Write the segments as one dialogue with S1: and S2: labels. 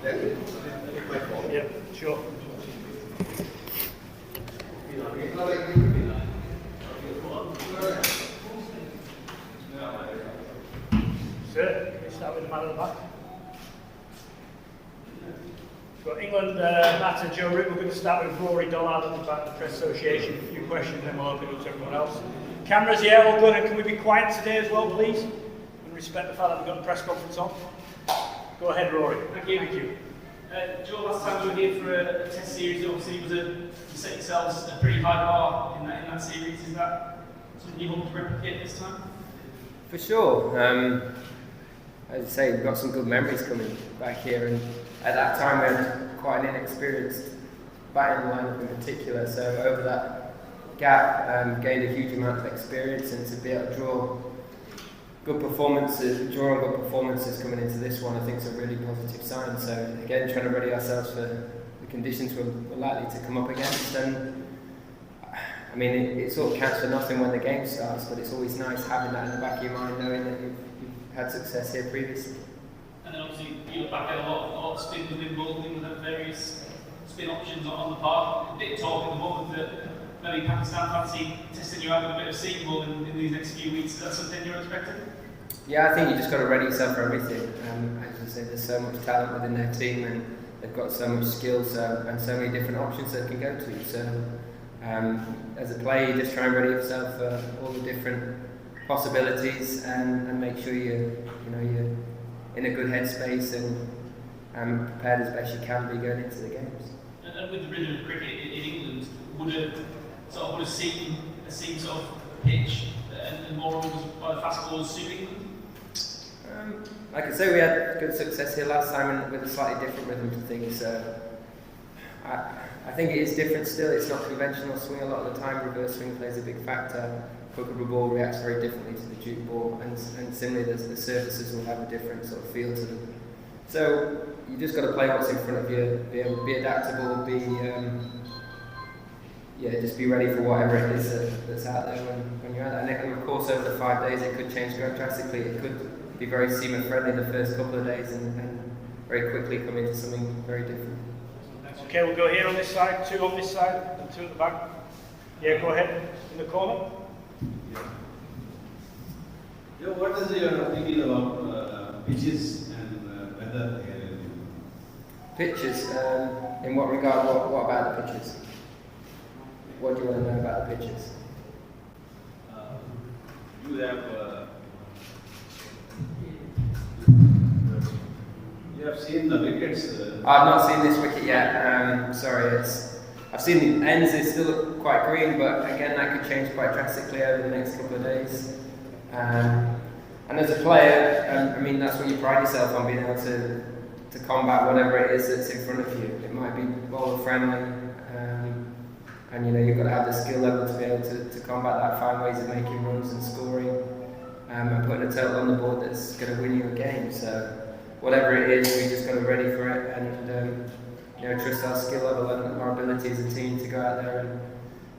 S1: Yeah, sure. Sir, can we start with the man at the back? So England matter, Joe Root. We're going to start with Rory Dollard at the back, the Press Association. A few questions, then we'll open up to everyone else. Cameras, yeah, all good. And can we be quiet today as well, please? And respect the fact that we've got the press conference on. Go ahead, Rory.
S2: Thank you.
S1: Thank you.
S2: Joe, last time we were here for a test series, obviously you set yourselves a pretty high bar in that series. Is that something you want to replicate this time?
S3: For sure. As I say, we've got some good memories coming back here, and at that time we had quite an inexperienced batting lineup in particular, so over that gap gained a huge amount of experience, and to be able to draw on good performances coming into this one, I think is a really positive sign. So again, trying to ready ourselves for the conditions we're likely to come up against. And I mean, it sort of counts for nothing when the game starts, but it's always nice having that in the back of your mind, knowing that you've had success here previously.
S2: And then obviously you look back at a lot of spin within bowling, with various spin options on the park. A bit of talk at the moment that maybe Pakistan fancy testing you out with a bit of seam ball in these next few weeks. Is that something you're expecting?
S3: Yeah, I think you just got to ready yourself for everything. As I say, there's so much talent within their team, and they've got so much skill, and so many different options they can go to. So, as a player, you just try and ready yourself for all the different possibilities, and make sure you're in a good headspace and prepared as best you can be going into the games.
S2: And with the rhythm of cricket in England, would a seam sort of pitch and more overs by the fast bowlers suit England?
S3: Like I say, we had good success here last time, and with a slightly different rhythm to things. So I think it is different still. It's not conventional swing a lot of the time. Reverse swing plays a big factor. Hook of a ball reacts very differently to the duke ball, and similarly the surfaces will have a different sort of feel to them. So you just got to play what's in front of you, be able to be adaptable, just be ready for whatever it is that's out there when you're out there. And of course, over the 5 days, it could change drastically. It could be very seamer friendly the first couple of days, and very quickly come into something very different.
S1: Okay, we'll go here on this side, two on this side, and two at the back. Yeah, go ahead, in the corner.
S4: Yeah, what is your opinion about pitches and weather here in England?
S3: Pitches? In what regard? What about the pitches? What do you want to know about the pitches?
S4: You have seen the wickets.
S3: I've not seen this wicket yet. Sorry, I've seen the ends. They still look quite green, but again, that could change quite drastically over the next couple of days. And as a player, I mean, that's when you pride yourself on being able to combat whatever it is that's in front of you. It might be bowler friendly, and you've got to have the skill level to be able to combat that, find ways of making runs and scoring, and putting a total on the board that's going to win you a game. So whatever it is, we just got to be ready for it, and trust our skill level and our ability as a team to go out there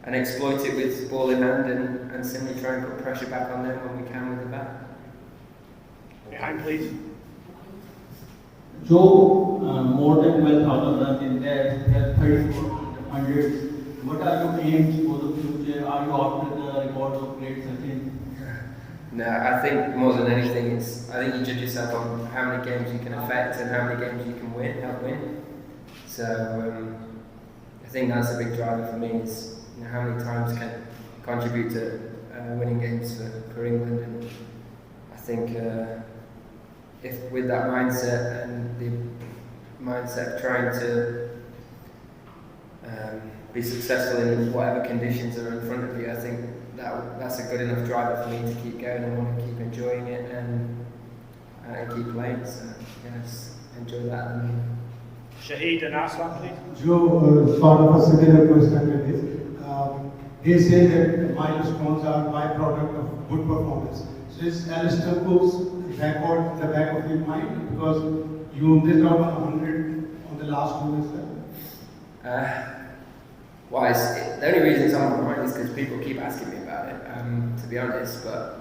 S3: and exploit it with ball in hand, and simply try and put pressure back on them when we can with the bat.
S1: Behind, please.
S5: Joe, more than 12,000 runs in there, has 3400. What are your aims for the future? Are you after the records of great Sachin?
S3: No, I think more than anything, I think you judge yourself on how many games you can affect and how many games you can help win. So I think that's a big driver for me, is how many times can contribute to winning games for England. And I think if with that mindset and the mindset of trying to be successful in whatever conditions are in front of you, I think that's a good enough driver for me to keep going and want to keep enjoying it and keep playing. So yes, enjoy that.
S1: Shahid and Aslan, please.
S6: Joe, sort of a similar question with this. They say that milestones are byproduct of good performance. So is Alistair Cook's record in the back of your mind, because you missed out on 100 on the last one as well?
S3: The only reason it's on my mind is because people keep asking me about it, to be honest, but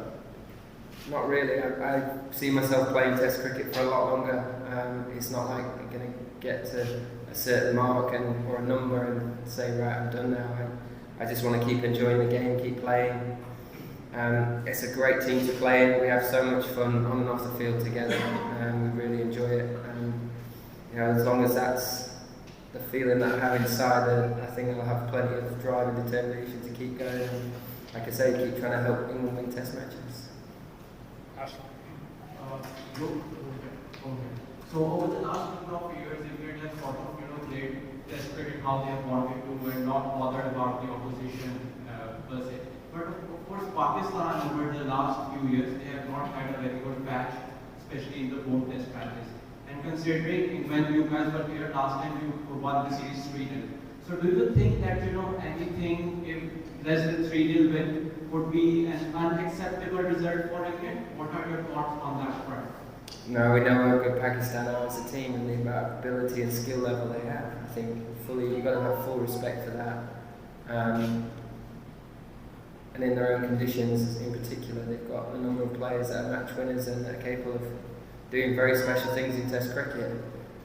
S3: Not really. I see myself playing Test cricket for a lot longer. It's not like I'm going to get to a certain mark or a number and say, right, I'm done now. I just want to keep enjoying the game, keep playing. It's a great team to play in. We have so much fun on and off the field together, and we really enjoy it. And as long as that's the feeling that I have inside, I think I'll have plenty of drive and determination to keep going. And, like I say, keep trying to help England win Test matches.
S5: So over the last couple of years, England has sort of played Test cricket how they have wanted to and not bothered about the opposition per se. But of course, Pakistan over the last few years they have not had a very good patch, especially in the home Test matches. And considering when you guys were here last time, you won the series 3-0. So do you think that anything if less than 3-0 win would be an unacceptable result for England? What are your thoughts on that front?
S3: No, we know how good Pakistan are as a team and the amount of ability and skill level they have. I think you've got to have full respect for that. And in their own conditions, in particular, they've got a number of players that are match winners and are capable of doing very special things in Test cricket.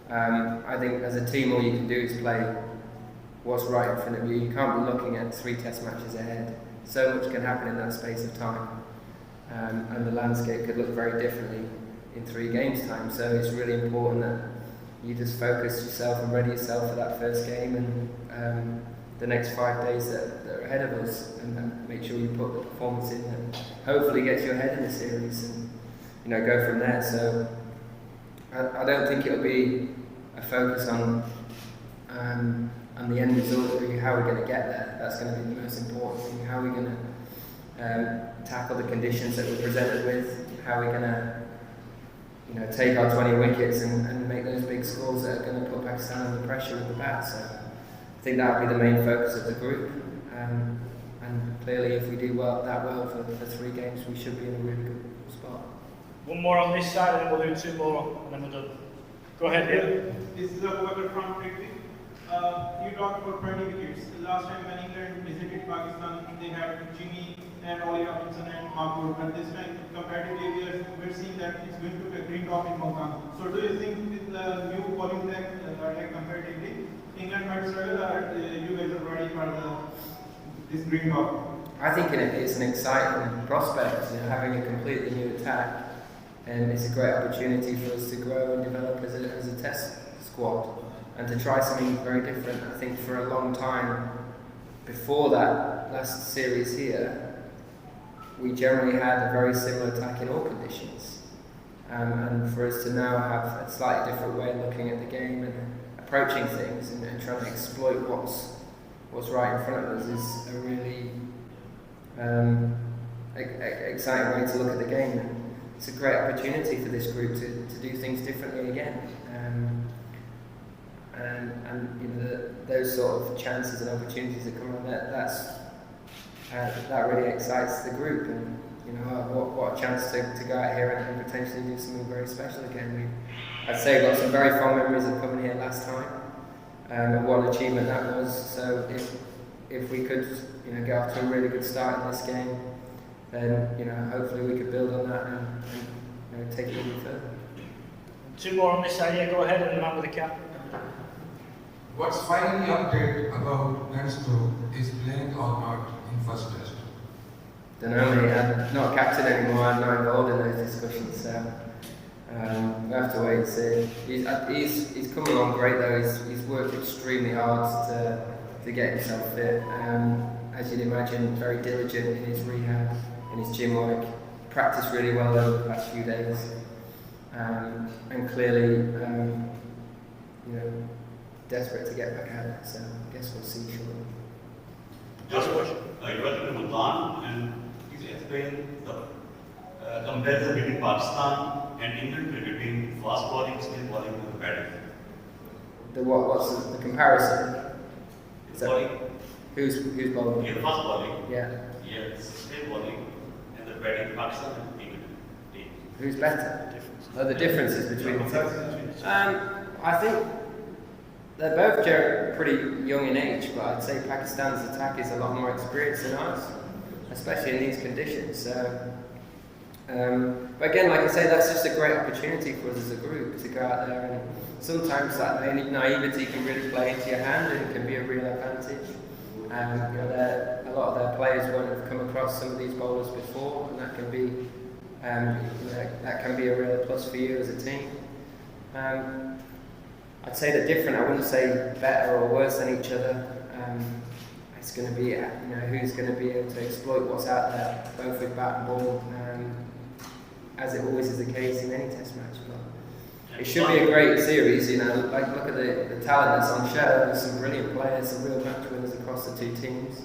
S3: I think as a team, all you can do is play what's right in front of you. You can't be looking at 3 Test matches ahead. So much can happen in that space of time, and the landscape could look very differently in 3 games' time. So it's really important that you just focus yourself and ready yourself for that first game and the next 5 days that are ahead of us, and make sure you put the performance in that hopefully gets you ahead in the series and go from there. So I don't think it'll be a focus on the end result, really how we're going to get there. That's going to be the most important thing. How we're going to tackle the conditions that we're presented with. How we're going to take our 20 wickets and make those big scores that are going to put Pakistan under pressure with the bat. So I think that'll be the main focus of the group. And clearly, if we do that well for 3 games, we should be in a really good spot.
S1: One more on this side, and then we'll do 2 more, and then we're done. Go ahead, Ian.
S7: This is Abu Bakr from Cricket. You talked about 20 wickets. Last time when England visited Pakistan, they had Jimmy and Ollie Robinson and Mahmood. But this time, comparatively, we're seeing that it's going to be a green top in Multan. So do you think with the new bowling tech, comparatively, England might struggle, or you guys are ready for this green top?
S3: I think it's an exciting prospect, having a completely new attack, and it's a great opportunity for us to grow and develop as a Test squad and to try something very different. I think for a long time, before that last series here, we generally had a very similar attack in all conditions. And for us to now have a slightly different way of looking at the game and approaching things and trying to exploit what's right in front of us is a really exciting way to look at the game. And it's a great opportunity for this group to do things differently again. Those sort of chances and opportunities that come on that really excites the group, and what a chance to go out here and potentially do something very special again. I'd say we've got some very fond memories of coming here last time, and what an achievement that was. So if we could get off to a really good start in this game, then hopefully we could build on that and take it even further.
S1: 2 more on this side. Yeah, go ahead, and the man with the cap.
S8: What's finally update about Ben Stokes is playing or not in first test?
S3: Don't know, mate. I'm not captain anymore. I'm not involved in those discussions, so we'll have to wait and see. He's coming along great though. He's worked extremely hard to get himself fit. As you'd imagine, very diligent in his rehab, in his gym work. Practiced really well over the past few days, and clearly, desperate to get back at it. So I guess we'll see shortly.
S9: Just question. You went to Multan and please explain the comparison between Pakistan and England between fast bowling, spin bowling, and batting.
S3: What's the comparison? Is that
S9: Bowling,
S3: who's bowling?
S9: fast bowling,
S3: Yeah.
S9: spin bowling, and the batting Pakistan and England team.
S3: Who's better? The differences between the two. I think they're both pretty young in age, but I'd say Pakistan's attack is a lot more experienced than ours, especially in these conditions. So But again, like I say, that's just a great opportunity for us as a group to go out there, and sometimes that naivety can really play into your hand and it can be a real advantage. You know, a lot of their players won't have come across some of these bowlers before, and that can be, you know, that can be a real plus for you as a team. I'd say they're different. I wouldn't say better or worse than each other. It's going to be, you know, who's going to be able to exploit what's out there, both with bat and ball, as it always is the case in any Test match. But it should be a great series. You know, like look at the talent that's on show. There's some brilliant players, some real match winners across the two teams.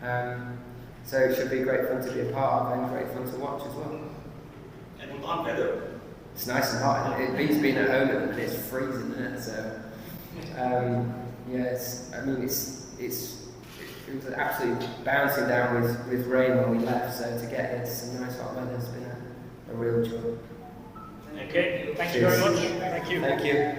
S3: So it should be great fun to be a part of and great fun to watch as well.
S9: And Multan weather.
S3: It's nice and hot. It beats being at home and it's freezing there. So yeah, it was absolutely bouncing down with rain when we left. So to get here to some nice hot weather has been a real joy.
S1: Okay, thank you very much. Thank you.
S3: Thank you.